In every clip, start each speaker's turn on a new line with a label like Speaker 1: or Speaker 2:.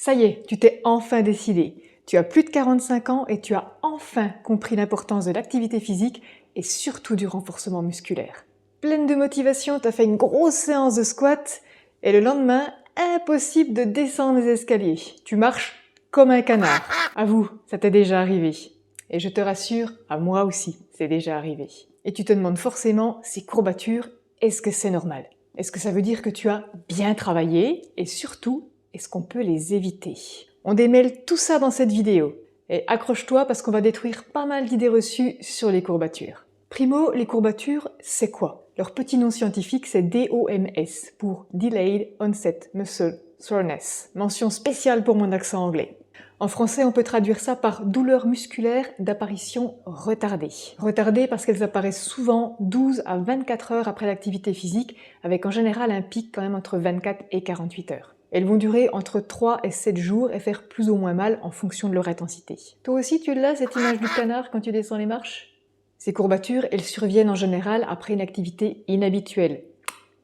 Speaker 1: Ça y est, tu t'es enfin décidé. Tu as plus de 45 ans et tu as enfin compris l'importance de l'activité physique et surtout du renforcement musculaire. Pleine de motivation, tu as fait une grosse séance de squat et le lendemain, impossible de descendre les escaliers. Tu marches comme un canard. Avoue, ça t'est déjà arrivé. Et je te rassure, à moi aussi, c'est déjà arrivé. Et tu te demandes forcément, ces courbatures, est-ce que c'est normal? Est-ce que ça veut dire que tu as bien travaillé? Et surtout, est-ce qu'on peut les éviter? On démêle tout ça dans cette vidéo. Et accroche-toi parce qu'on va détruire pas mal d'idées reçues sur les courbatures. Primo, les courbatures, c'est quoi? Leur petit nom scientifique, c'est DOMS, pour Delayed Onset Muscle Soreness. Mention spéciale pour mon accent anglais. En français, on peut traduire ça par douleur musculaire d'apparition retardée. Retardée parce qu'elles apparaissent souvent 12 à 24 heures après l'activité physique, avec en général un pic quand même entre 24 et 48 heures. Elles vont durer entre 3 et 7 jours et faire plus ou moins mal en fonction de leur intensité. Toi aussi, tu l'as, cette image du canard quand tu descends les marches? Ces courbatures, elles surviennent en général après une activité inhabituelle.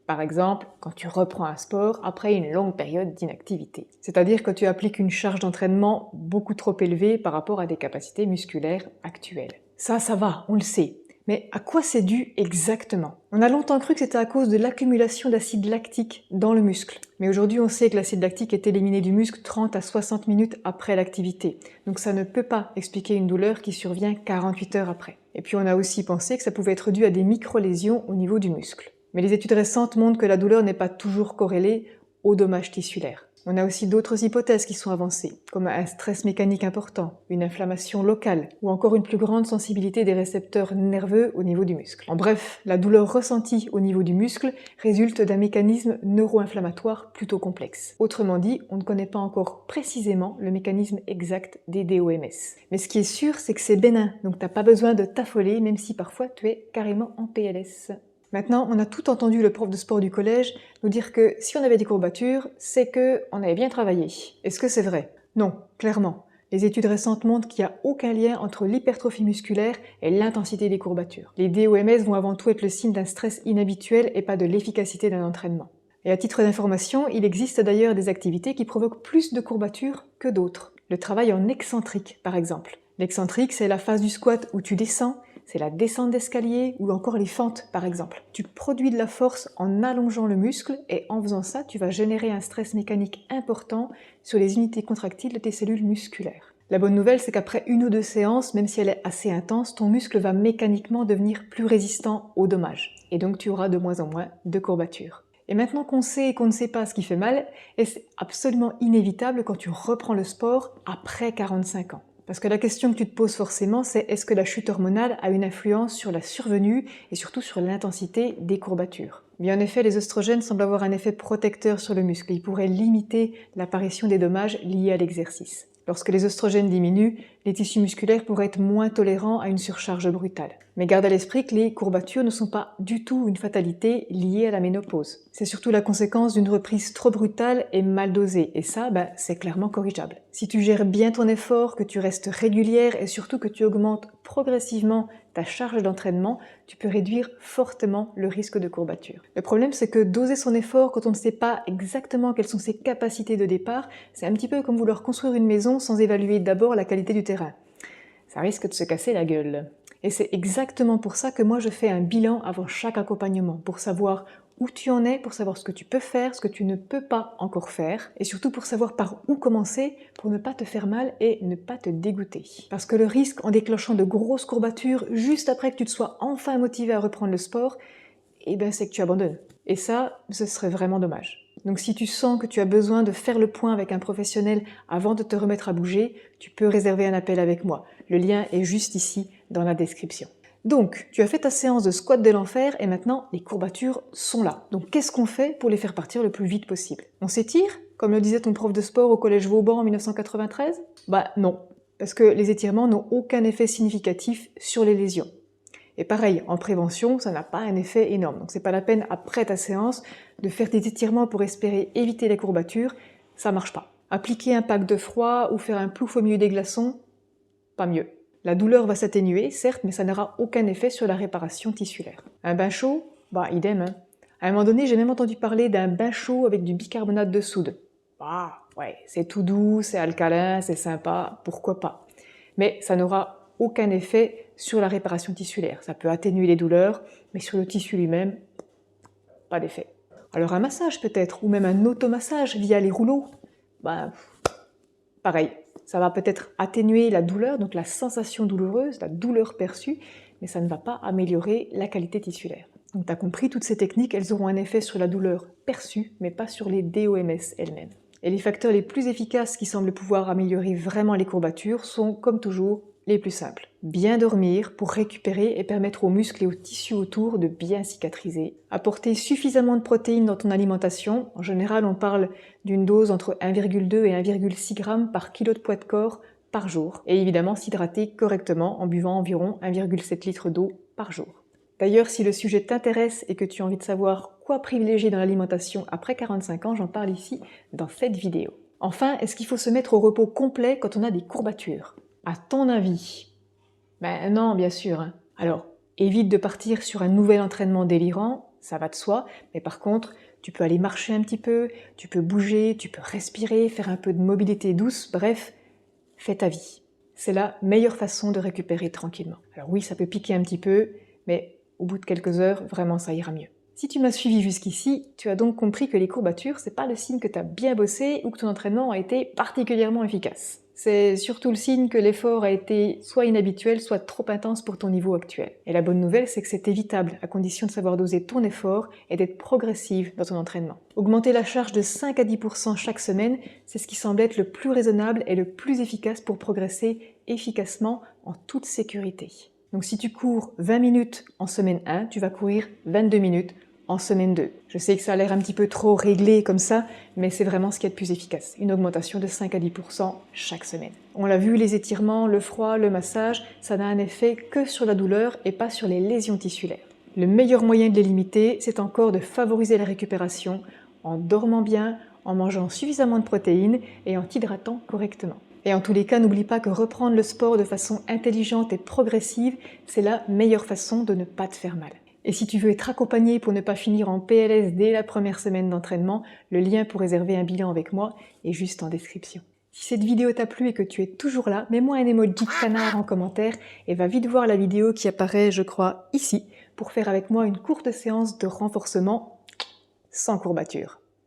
Speaker 1: Par exemple, quand tu reprends un sport après une longue période d'inactivité. C'est-à-dire que tu appliques une charge d'entraînement beaucoup trop élevée par rapport à des capacités musculaires actuelles. Ça va, on le sait. Mais à quoi c'est dû exactement? On a longtemps cru que c'était à cause de l'accumulation d'acide lactique dans le muscle. Mais aujourd'hui, on sait que l'acide lactique est éliminé du muscle 30 à 60 minutes après l'activité. Donc ça ne peut pas expliquer une douleur qui survient 48 heures après. Et puis on a aussi pensé que ça pouvait être dû à des micro-lésions au niveau du muscle. Mais les études récentes montrent que la douleur n'est pas toujours corrélée aux dommages tissulaires. On a aussi d'autres hypothèses qui sont avancées, comme un stress mécanique important, une inflammation locale, ou encore une plus grande sensibilité des récepteurs nerveux au niveau du muscle. En bref, la douleur ressentie au niveau du muscle résulte d'un mécanisme neuro-inflammatoire plutôt complexe. Autrement dit, on ne connaît pas encore précisément le mécanisme exact des DOMS. Mais ce qui est sûr, c'est que c'est bénin, donc t'as pas besoin de t'affoler, même si parfois tu es carrément en PLS. Maintenant, on a tout entendu le prof de sport du collège nous dire que si on avait des courbatures, c'est que on avait bien travaillé. Est-ce que c'est vrai? Non, clairement. Les études récentes montrent qu'il n'y a aucun lien entre l'hypertrophie musculaire et l'intensité des courbatures. Les DOMS vont avant tout être le signe d'un stress inhabituel et pas de l'efficacité d'un entraînement. Et à titre d'information, il existe d'ailleurs des activités qui provoquent plus de courbatures que d'autres. Le travail en excentrique, par exemple. L'excentrique, c'est la phase du squat où tu descends, c'est la descente d'escalier ou encore les fentes par exemple. Tu produis de la force en allongeant le muscle et en faisant ça, tu vas générer un stress mécanique important sur les unités contractiles de tes cellules musculaires. La bonne nouvelle, c'est qu'après une ou deux séances, même si elle est assez intense, ton muscle va mécaniquement devenir plus résistant aux dommages. Et donc tu auras de moins en moins de courbatures. Et maintenant qu'on sait et qu'on ne sait pas ce qui fait mal, c'est absolument inévitable quand tu reprends le sport après 45 ans. Parce que la question que tu te poses forcément, c'est est-ce que la chute hormonale a une influence sur la survenue et surtout sur l'intensité des courbatures? Bien en effet, les oestrogènes semblent avoir un effet protecteur sur le muscle. Ils pourraient limiter l'apparition des dommages liés à l'exercice. Lorsque les oestrogènes diminuent, les tissus musculaires pourraient être moins tolérants à une surcharge brutale. Mais garde à l'esprit que les courbatures ne sont pas du tout une fatalité liée à la ménopause. C'est surtout la conséquence d'une reprise trop brutale et mal dosée, et ça, c'est clairement corrigeable. Si tu gères bien ton effort, que tu restes régulière et surtout que tu augmentes progressivement ta charge d'entraînement, tu peux réduire fortement le risque de courbature. Le problème, c'est que doser son effort quand on ne sait pas exactement quelles sont ses capacités de départ, c'est un petit peu comme vouloir construire une maison sans évaluer d'abord la qualité du terrain. Ça risque de se casser la gueule. Et c'est exactement pour ça que moi je fais un bilan avant chaque accompagnement, pour savoir où tu en es, pour savoir ce que tu peux faire, ce que tu ne peux pas encore faire, et surtout pour savoir par où commencer pour ne pas te faire mal et ne pas te dégoûter. Parce que le risque en déclenchant de grosses courbatures juste après que tu te sois enfin motivé à reprendre le sport, c'est que tu abandonnes. Et ça, ce serait vraiment dommage. Donc si tu sens que tu as besoin de faire le point avec un professionnel avant de te remettre à bouger, tu peux réserver un appel avec moi. Le lien est juste ici dans la description. Donc, tu as fait ta séance de squat de l'enfer et maintenant les courbatures sont là. Donc qu'est-ce qu'on fait pour les faire partir le plus vite possible? On s'étire, comme le disait ton prof de sport au collège Vauban en 1993? Non, parce que les étirements n'ont aucun effet significatif sur les lésions. Et pareil, en prévention, ça n'a pas un effet énorme. Donc c'est pas la peine, après ta séance, de faire des étirements pour espérer éviter les courbatures. Ça marche pas. Appliquer un pack de froid ou faire un plouf au milieu des glaçons, pas mieux. La douleur va s'atténuer, certes, mais ça n'aura aucun effet sur la réparation tissulaire. Un bain chaud, idem. À un moment donné, j'ai même entendu parler d'un bain chaud avec du bicarbonate de soude. ouais, c'est tout doux, c'est alcalin, c'est sympa, pourquoi pas. Mais ça n'aura aucun effet sur la réparation tissulaire. Ça peut atténuer les douleurs, mais sur le tissu lui-même, pas d'effet. Alors un massage peut-être, ou même un automassage via les rouleaux, ben, pareil, ça va peut-être atténuer la douleur, donc la sensation douloureuse, la douleur perçue, mais ça ne va pas améliorer la qualité tissulaire. Donc tu as compris, toutes ces techniques, elles auront un effet sur la douleur perçue, mais pas sur les DOMS elles-mêmes. Et les facteurs les plus efficaces qui semblent pouvoir améliorer vraiment les courbatures sont, comme toujours, les plus simples. Bien dormir pour récupérer et permettre aux muscles et aux tissus autour de bien cicatriser. Apporter suffisamment de protéines dans ton alimentation. En général, on parle d'une dose entre 1,2 et 1,6 g par kilo de poids de corps par jour. Et évidemment, s'hydrater correctement en buvant environ 1,7 litre d'eau par jour. D'ailleurs, si le sujet t'intéresse et que tu as envie de savoir quoi privilégier dans l'alimentation après 45 ans, j'en parle ici dans cette vidéo. Enfin, est-ce qu'il faut se mettre au repos complet quand on a des courbatures? À ton avis? Ben non, bien sûr. Alors, évite de partir sur un nouvel entraînement délirant, ça va de soi, mais par contre, tu peux aller marcher un petit peu, tu peux bouger, tu peux respirer, faire un peu de mobilité douce, bref, fais ta vie. C'est la meilleure façon de récupérer tranquillement. Alors oui, ça peut piquer un petit peu, mais au bout de quelques heures, vraiment ça ira mieux. Si tu m'as suivi jusqu'ici, tu as donc compris que les courbatures, c'est pas le signe que tu as bien bossé ou que ton entraînement a été particulièrement efficace. C'est surtout le signe que l'effort a été soit inhabituel, soit trop intense pour ton niveau actuel. Et la bonne nouvelle, c'est que c'est évitable, à condition de savoir doser ton effort et d'être progressive dans ton entraînement. Augmenter la charge de 5 à 10% chaque semaine, c'est ce qui semble être le plus raisonnable et le plus efficace pour progresser efficacement en toute sécurité. Donc si tu cours 20 minutes en semaine 1, tu vas courir 22 minutes en semaine 2. Je sais que ça a l'air un petit peu trop réglé comme ça, mais c'est vraiment ce qui est le plus efficace. Une augmentation de 5 à 10% chaque semaine. On l'a vu, les étirements, le froid, le massage, ça n'a un effet que sur la douleur et pas sur les lésions tissulaires. Le meilleur moyen de les limiter, c'est encore de favoriser la récupération en dormant bien, en mangeant suffisamment de protéines et en t'hydratant correctement. Et en tous les cas, n'oublie pas que reprendre le sport de façon intelligente et progressive, c'est la meilleure façon de ne pas te faire mal. Et si tu veux être accompagné pour ne pas finir en PLS dès la première semaine d'entraînement, le lien pour réserver un bilan avec moi est juste en description. Si cette vidéo t'a plu et que tu es toujours là, mets-moi un emoji de canard en commentaire et va vite voir la vidéo qui apparaît, je crois, ici, pour faire avec moi une courte séance de renforcement sans courbature.